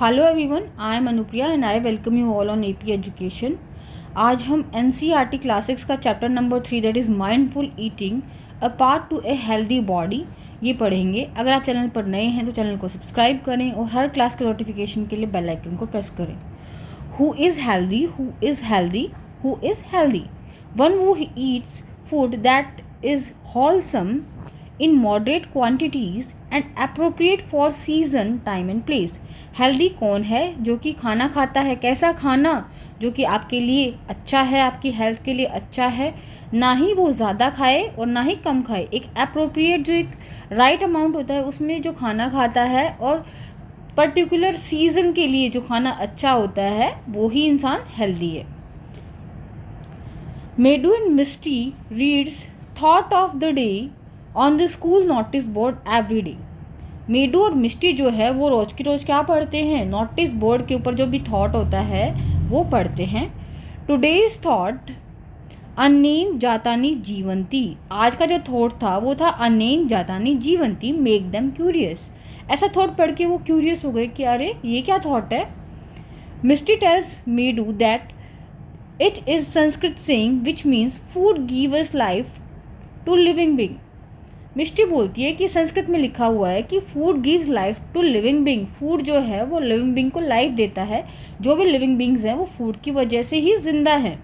Hello everyone, I am Anupriya and I welcome you all on AP education. आज हम NCERT classics का chapter number 3 that is mindful eating a part two a healthy body ये पढ़ेंगे। अगर आप channel पर नए हैं तो चैनल को सब्सक्राइब करें और हर क्लास के नोटिफिकेशन के लिए बेल आइकन को प्रेस करें। Who is healthy? Who is healthy? Who is healthy? One who Yeats food that is wholesome in moderate quantities and appropriate for season, time and place। Healthy कौन है? जो कि खाना खाता है। कैसा खाना? जो कि आपके लिए अच्छा है, आपकी हेल्थ के लिए अच्छा है। ना ही वो ज़्यादा खाए और ना ही कम खाए। एक अप्रोप्रिएट जो एक राइट अमाउंट होता है उसमें जो खाना खाता है और पर्टिकुलर सीज़न के लिए जो खाना अच्छा होता है वो ही इंसान हेल्दी है। Medu and Mishti reads thought of the day on the school notice board every day. Medu और मिस्टी जो है वो रोज़ की रोज़ क्या पढ़ते हैं? नोटिस बोर्ड के ऊपर जो भी थॉट होता है वो पढ़ते हैं। टुडेज थॉट अनेन जातानी जीवंती। आज का जो थॉट था वो था अनेन जातानी जीवंती मेक देम क्यूरियस। ऐसा थॉट पढ़ के वो क्यूरियस हो गए कि अरे ये क्या थॉट है। Mishti tells Medu that it is Sanskrit saying which means food give us life to living being. Mishti बोलती है कि संस्कृत में लिखा हुआ है कि food gives life to living being. Food जो है वो लिविंग बीइंग को लाइफ देता है। जो भी लिविंग बीइंग्स हैं वो फूड की वजह से ही जिंदा हैं।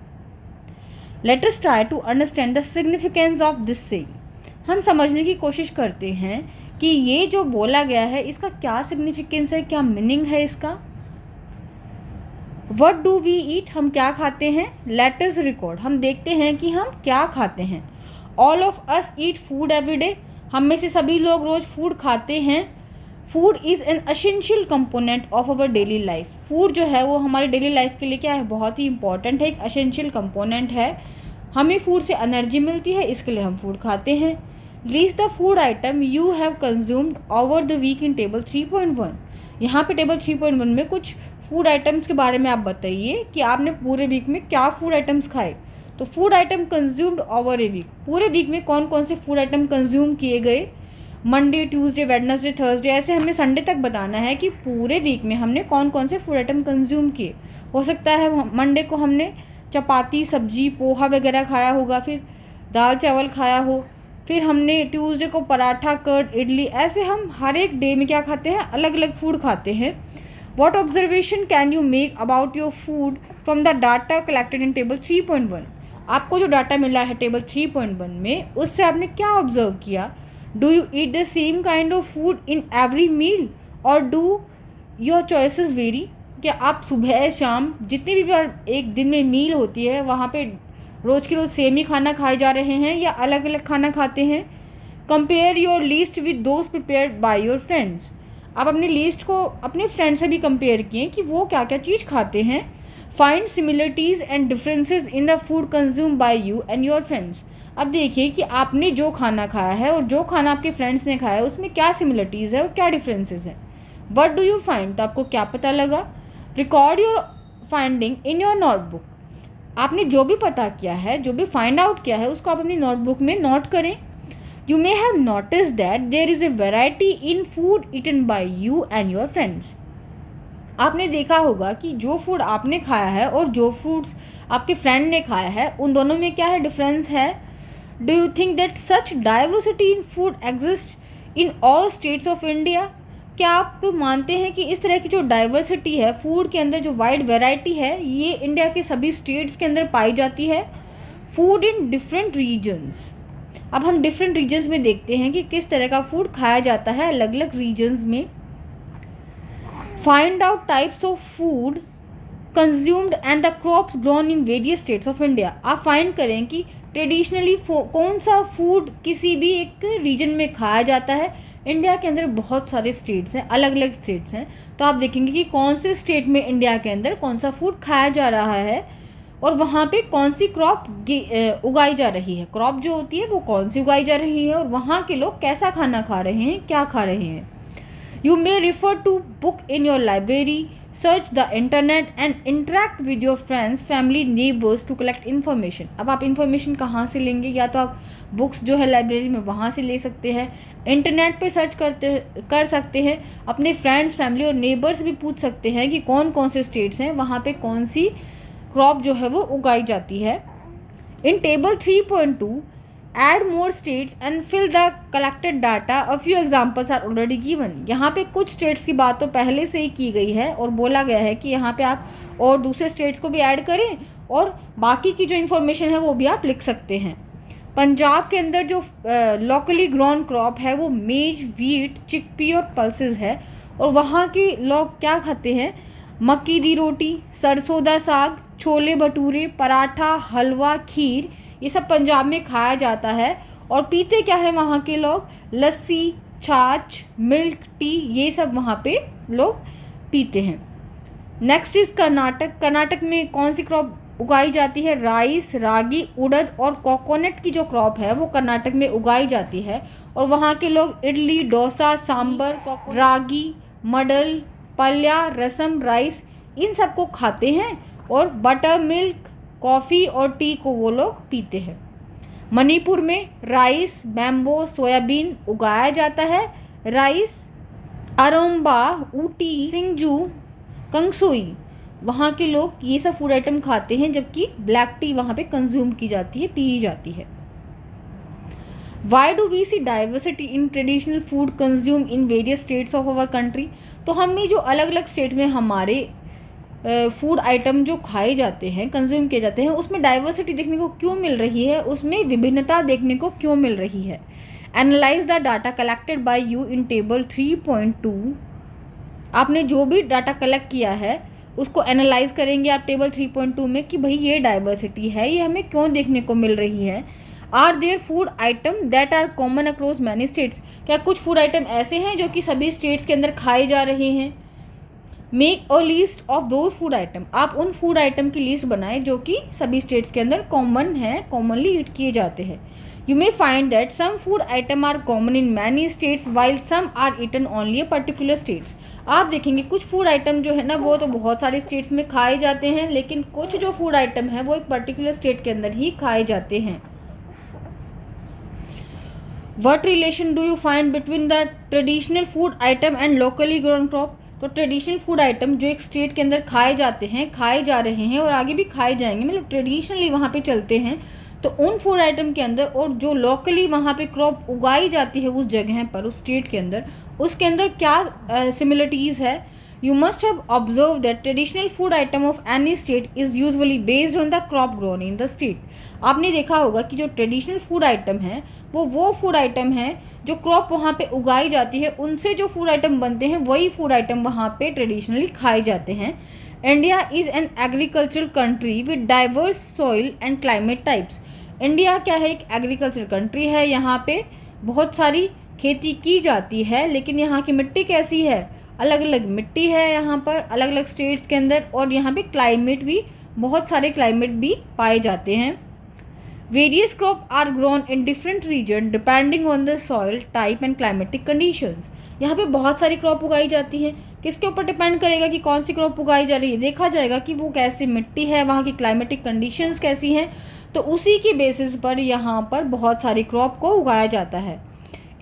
Let us try to understand the significance of this saying. हम समझने की कोशिश करते हैं कि ये जो बोला गया है इसका क्या सिग्निफिकेंस है, क्या मीनिंग है इसका। What do we eat? हम क्या खाते हैं। लेट अस रिकॉर्ड, हम देखते हैं कि हम क्या खाते हैं। All of us eat food every day. हम में से सभी लोग रोज़ फूड खाते हैं। Food is an essential component of our daily life. Food जो है वो हमारी डेली लाइफ के लिए क्या है? बहुत ही इंपॉर्टेंट है, एक एसेंशियल कंपोनेंट है। हमें फूड से एनर्जी मिलती है, इसके लिए हम फूड खाते हैं। List the food item you have consumed over the week in table 3.1। यहाँ पे टेबल 3.1 में कुछ फूड आइटम्स के बारे में आप बताइए कि आपने पूरे वीक में क्या फूड आइटम्स खाए। तो food item consumed over a week, पूरे वीक में कौन कौन से फूड आइटम कंज्यूम किए गए। मंडे, ट्यूसडे, वेडनेसडे, थर्सडे, ऐसे हमें संडे तक बताना है कि पूरे वीक में हमने कौन कौन से फूड आइटम कंज्यूम किए। हो सकता है मंडे को हमने चपाती, सब्जी, पोहा वगैरह खाया होगा, फिर दाल चावल खाया हो, फिर हमने ट्यूसडे को पराठा, कर्ड, इडली। ऐसे हम हर एक डे में क्या खाते हैं? अलग अलग फूड खाते हैं। What observation can you make about your food from the data collected in table 3.1। आपको जो डाटा मिला है टेबल 3.1 में उससे आपने क्या ऑब्जर्व किया। Do you eat the same kind of food in every meal और डू योर चॉइसेस वेरी? क्या आप सुबह शाम जितनी भी बार एक दिन में मील होती है वहाँ पे रोज़ की रोज़ सेम ही खाना खाए जा रहे हैं या अलग अलग खाना खाते हैं। Compare your list with those prepared by your friends. आप अपनी लिस्ट को अपने फ्रेंड से भी कंपेयर किए कि वो क्या क्या चीज़ खाते हैं। Find similarities and differences in the food consume by you and your friends. अब देखिए कि आपने जो खाना खाया है और जो खाना आपके फ्रेंड्स ने खाया है उसमें क्या सिमिलरिटीज़ है और क्या डिफरेंसेस हैं। What do you find? तो आपको क्या पता लगा। Record your finding in your notebook. आपने जो भी पता किया है, जो भी फाइंड आउट किया है उसको आप अपनी नोटबुक में नोट करें। You may have notice that there is a variety in food eaten by you and your friends. आपने देखा होगा कि जो फूड आपने खाया है और जो फूड्स आपके फ्रेंड ने खाया है उन दोनों में क्या है? डिफरेंस है। Do you think that such diversity in food exist in all states of India? क्या आप मानते हैं कि इस तरह की जो डाइवर्सिटी है फूड के अंदर, जो वाइड वैरायटी है, ये इंडिया के सभी स्टेट्स के अंदर पाई जाती है? Food in different regions. अब हम डिफरेंट रीजन्स में देखते हैं कि किस तरह का फूड खाया जाता है अलग अलग रीजन्स में। Find out types of food consumed and the crops grown in various states of India. आप फाइंड करें कि ट्रेडिशनली कौन सा फूड किसी भी एक रीजन में खाया जाता है। इंडिया के अंदर बहुत सारे स्टेट्स हैं, अलग अलग स्टेट्स हैं, तो आप देखेंगे कि कौन से स्टेट में इंडिया के अंदर कौन सा फूड खाया जा रहा है और वहाँ पे कौन सी क्रॉप उगाई जा रही है। क्रॉप जो होती है वो कौन सी उगाई जा रही है और वहाँ के लोग कैसा खाना खा रहे हैं, क्या खा रहे हैं। You may refer to book in your library, search the internet and interact with your friends, family, neighbors to collect information. अब आप information कहाँ से लेंगे? या तो आप बुक्स जो है लाइब्रेरी में वहाँ से ले सकते हैं, इंटरनेट पर सर्च कर सकते हैं, अपने फ्रेंड्स, फैमिली और नेबर्स भी पूछ सकते हैं कि कौन कौन से स्टेट्स हैं, वहाँ पे कौन सी क्रॉप जो है वो उगाई जाती है. इन table 3.2 add more states and fill the collected data. A few examples are already given. यहाँ पे कुछ स्टेट्स की बात तो पहले से ही की गई है और बोला गया है कि यहाँ पे आप और दूसरे स्टेट्स को भी ऐड करें और बाकी की जो इन्फॉर्मेशन है वो भी आप लिख सकते हैं. पंजाब के अंदर जो लोकली ग्रोन क्रॉप है वो मेज, वीट, चिकपी और पल्सेस है. और वहाँ के लोग क्या खाते हैं? मक्की दी रोटी, सरसों दा साग, छोले भटूरे, पराठा, हलवा, खीर, ये सब पंजाब में खाया जाता है. और पीते क्या है वहाँ के लोग? लस्सी, छाछ, मिल्क टी, ये सब वहाँ पे लोग पीते हैं. Next is Karnataka. कर्नाटक में कौन सी क्रॉप उगाई जाती है? राइस, रागी, उड़द और कोकोनट की जो क्रॉप है वो कर्नाटक में उगाई जाती है. और वहाँ के लोग इडली, डोसा, सांबर, रागी, मडल, पल्या, रसम, राइस, इन सब को खाते हैं. और बटर मिल्क, कॉफ़ी और टी को वो लोग पीते हैं. मणिपुर में राइस, बैम्बो, सोयाबीन उगाया जाता है. राइस, अरोम्बा, ऊटी, सिंगजू, कंगसोई, वहाँ के लोग ये सब फूड आइटम खाते हैं, जबकि ब्लैक टी वहाँ पे कंज्यूम की जाती है, पी जाती है. Why do we see diversity in traditional food consume in various states of our country? तो हमें जो अलग अलग स्टेट में हमारे फूड आइटम जो खाए जाते हैं, कंज्यूम किए जाते हैं, उसमें डाइवर्सिटी देखने को क्यों मिल रही है? उसमें विभिन्नता देखने को क्यों मिल रही है? Analyse the data collected by you in table 3.2. आपने जो भी डाटा कलेक्ट किया है उसको एनालाइज करेंगे आप टेबल 3.2 में कि भाई ये डाइवर्सिटी है, ये हमें क्यों देखने को मिल रही है. Are there food item that are common across many states? क्या कुछ फूड आइटम ऐसे हैं जो कि सभी स्टेट्स के अंदर खाए जा रहे हैं? Make a list of those food item. आप उन फूड आइटम की लिस्ट बनाएं जो कि सभी स्टेट्स के अंदर कॉमन है, कॉमनली यूज किए जाते हैं. You may find that some food item are common in many states while some are eaten only a particular states. आप देखेंगे कुछ फूड आइटम जो है ना वो तो बहुत सारे स्टेट्स में खाए जाते हैं, लेकिन कुछ जो फूड आइटम है वो एक पर्टिकुलर स्टेट के अंदर ही खाए जाते हैं. What relation do you find between the traditional food item and locally grown crop? तो ट्रेडिशनल फूड आइटम जो एक स्टेट के अंदर खाए जाते हैं, खाए जा रहे हैं और आगे भी खाए जाएंगे, मतलब ट्रेडिशनली वहाँ पे चलते हैं, तो उन फूड आइटम के अंदर और जो लोकली वहाँ पे क्रॉप उगाई जाती है उस जगह पर, उस स्टेट के अंदर, उसके अंदर क्या सिमिलरिटीज़ है? You must have observe that traditional food item of any state is usually based on the crop grown in the state. आपने देखा होगा कि जो ट्रेडिशनल फूड आइटम है वो फूड आइटम है जो क्रॉप वहाँ पे उगाई जाती है, उनसे जो फूड आइटम बनते हैं वही फूड आइटम वहाँ पे ट्रेडिशनली खाए जाते हैं. India is an agricultural country with diverse soil and climate types. India क्या है? एक एग्रीकल्चर कंट्री है, यहाँ पे बहुत सारी खेती की जाती है, लेकिन यहाँ की मिट्टी कैसी है? अलग अलग मिट्टी है यहाँ पर, अलग अलग स्टेट्स के अंदर, और यहाँ पे क्लाइमेट भी, बहुत सारे क्लाइमेट भी पाए जाते हैं. Various crop are grown in different region depending on the soil type and climatic conditions. यहाँ पे बहुत सारी क्रॉप उगाई जाती हैं. किसके ऊपर डिपेंड करेगा कि कौन सी क्रॉप उगाई जा रही है? देखा जाएगा कि वो कैसी मिट्टी है, वहाँ की क्लाइमेटिक कंडीशंस कैसी हैं, तो उसी की बेसिस पर यहाँ पर बहुत सारी क्रॉप को उगाया जाता है.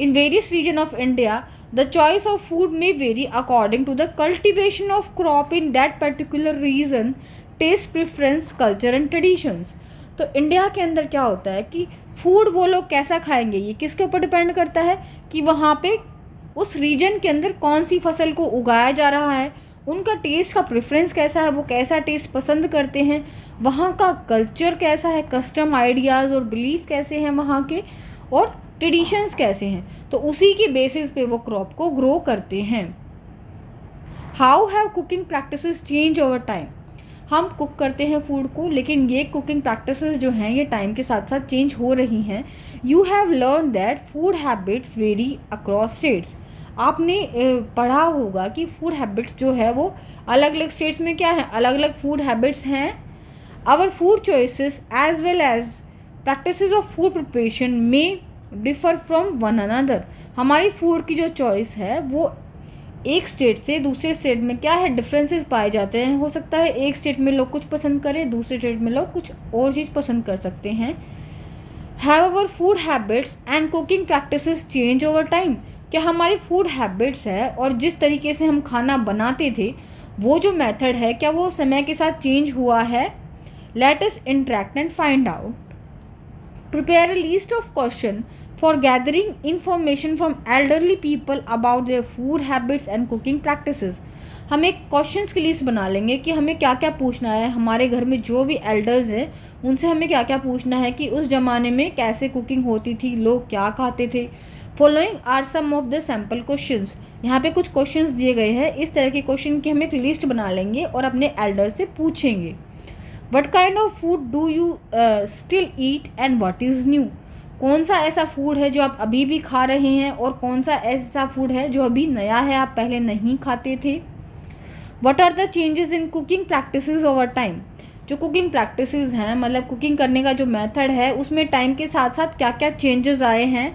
In various region of India the choice of food may vary according to the cultivation of crop in that particular region, taste preference, culture and traditions. तो इंडिया के अंदर क्या होता है कि फूड वो लोग कैसा खाएंगे, ये किसके ऊपर डिपेंड करता है कि वहाँ पे उस रीजन के अंदर कौन सी फसल को उगाया जा रहा है, उनका टेस्ट का प्रेफरेंस कैसा है, वो कैसा टेस्ट पसंद करते हैं, वहाँ का कल्चर कैसा है, कस्टम, आइडियाज़ और बिलीफ कैसे हैं वहाँ के, और ट्रेडिशंस कैसे हैं, तो उसी की बेसिस पे वो क्रॉप को ग्रो करते हैं. How have cooking practices change over time? हम कुक करते हैं फूड को, लेकिन ये कुकिंग प्रैक्टिसेस जो हैं ये टाइम के साथ साथ चेंज हो रही हैं. You have learn that food habits vary across states. आपने पढ़ा होगा कि फूड हैबिट्स जो है वो अलग अलग स्टेट्स में क्या है, अलग अलग फूड हैबिट्स हैं. Our food choices as well as practices of food preparation में डिफ़र फ्रॉम वन अनदर. हमारी फूड की जो चॉइस है वो एक स्टेट से दूसरे स्टेट में क्या है डिफरेंसेस पाए जाते हैं। हो सकता है एक स्टेट में लोग कुछ पसंद करें, दूसरे स्टेट में लोग कुछ और चीज़ पसंद कर सकते हैं। However, food habits and cooking practices change over time। क्या हमारी फूड हैबिट्स है और जिस तरीके से हम खाना बनाते थे वो जो मेथड है क्या वो समय के साथ चेंज हुआ है। Let us interact and find out. Prepare a list of question for gathering information from elderly people about their food habits and cooking practices. हम एक क्वेश्चंस की लिस्ट बना लेंगे कि हमें क्या क्या पूछना है, हमारे घर में जो भी एल्डर्स हैं उनसे हमें क्या क्या पूछना है कि उस ज़माने में कैसे कुकिंग होती थी, लोग क्या खाते थे। Following are some of the sample questions. यहाँ पे कुछ क्वेश्चंस दिए गए हैं, इस तरह के क्वेश्चन की हम एक लिस्ट बना लेंगे और अपने एल्डर से पूछेंगे। What kind of food do you still eat and what is new. कौन सा ऐसा फूड है जो आप अभी भी खा रहे हैं और कौन सा ऐसा फूड है जो अभी नया है, आप पहले नहीं खाते थे। What are the changes in cooking practices over time. जो कुकिंग प्रैक्टिसेस हैं, मतलब कुकिंग करने का जो मेथड है उसमें टाइम के साथ साथ क्या क्या चेंजेस आए हैं।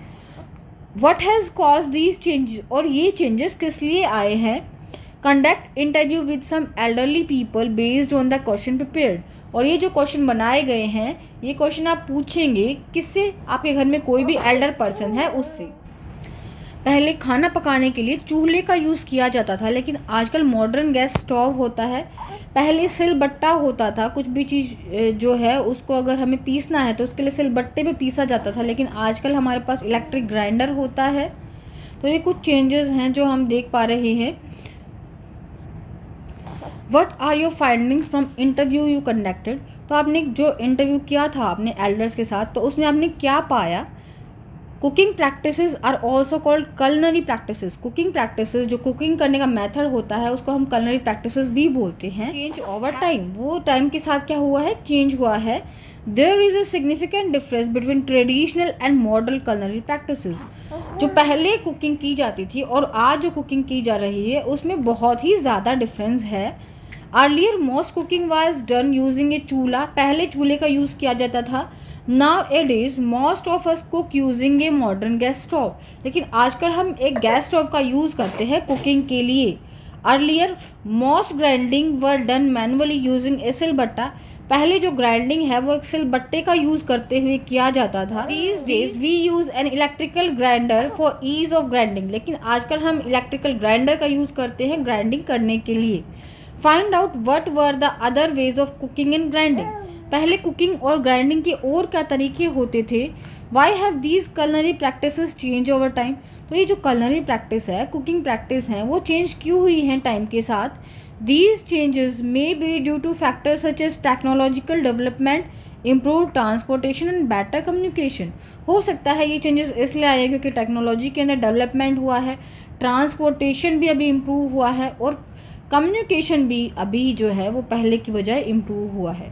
What has cause these changes, और ये चेंजेस किस लिए आए हैं। Conduct interview with some elderly people based on the question prepared. और ये जो क्वेश्चन बनाए गए हैं ये क्वेश्चन आप पूछेंगे किससे, आपके घर में कोई भी एल्डर पर्सन है उससे। पहले खाना पकाने के लिए चूल्हे का यूज़ किया जाता था, लेकिन आजकल मॉडर्न गैस स्टोव होता है। पहले सिलबट्टा होता था, कुछ भी चीज़ जो है उसको अगर हमें पीसना है तो उसके लिए सिलबट्टे पे पीसा जाता था, लेकिन आजकल हमारे पास इलेक्ट्रिक ग्राइंडर होता है। तो ये कुछ चेंजेस हैं जो हम देख पा रहे हैं। What are your findings from interview you conducted. तो आपने जो इंटरव्यू किया था अपने एल्डर्स के साथ तो उसमें आपने क्या पाया। Cooking practices are also called culinary practices. Cooking practices जो कुकिंग करने का मेथड होता है उसको हम कलनरी प्रैक्टिसेस भी बोलते हैं। चेंज ओवर टाइम, वो टाइम के साथ क्या हुआ है, चेंज हुआ है। There is a significant difference between traditional and modern culinary practices. जो पहले कुकिंग की जाती थी और आज जो कुकिंग की जा रही है उसमें बहुत ही ज़्यादा डिफरेंस है। Earlier most cooking was done using ए चूल्हा। पहले चूल्हे का यूज़ किया जाता था। Nowadays most of us cook using a modern gas stove। लेकिन आजकल हम एक गैस स्टोव का यूज़ करते हैं कुकिंग के लिए। Earlier most grinding were done manually using a silbatta. पहले जो ग्राइंडिंग है वो एक सिलबट्टे का यूज़ करते हुए किया जाता था। These days we use an electrical grinder for ease of grinding। लेकिन आजकल हम इलेक्ट्रिकल ग्राइंडर का यूज़ करते हैं ग्राइंडिंग करने के लिए। Find out what were the other ways of cooking and grinding. पहले कुकिंग और ग्राइंडिंग के और क्या तरीके होते थे। Why have these culinary practices change over time. तो ये जो कलनरी प्रैक्टिस है, कुकिंग प्रैक्टिस है, वो चेंज क्यों हुई हैं टाइम के साथ। These changes may be due to factors such as technological development, improve transportation and better communication. हो सकता है ये चेंजेस इसलिए आए क्योंकि टेक्नोलॉजी के अंदर डेवलपमेंट हुआ है, ट्रांसपोर्टेशन भी अभी इम्प्रूव हुआ है और कम्युनिकेशन भी अभी जो है वो पहले की बजाय इम्प्रूव हुआ है।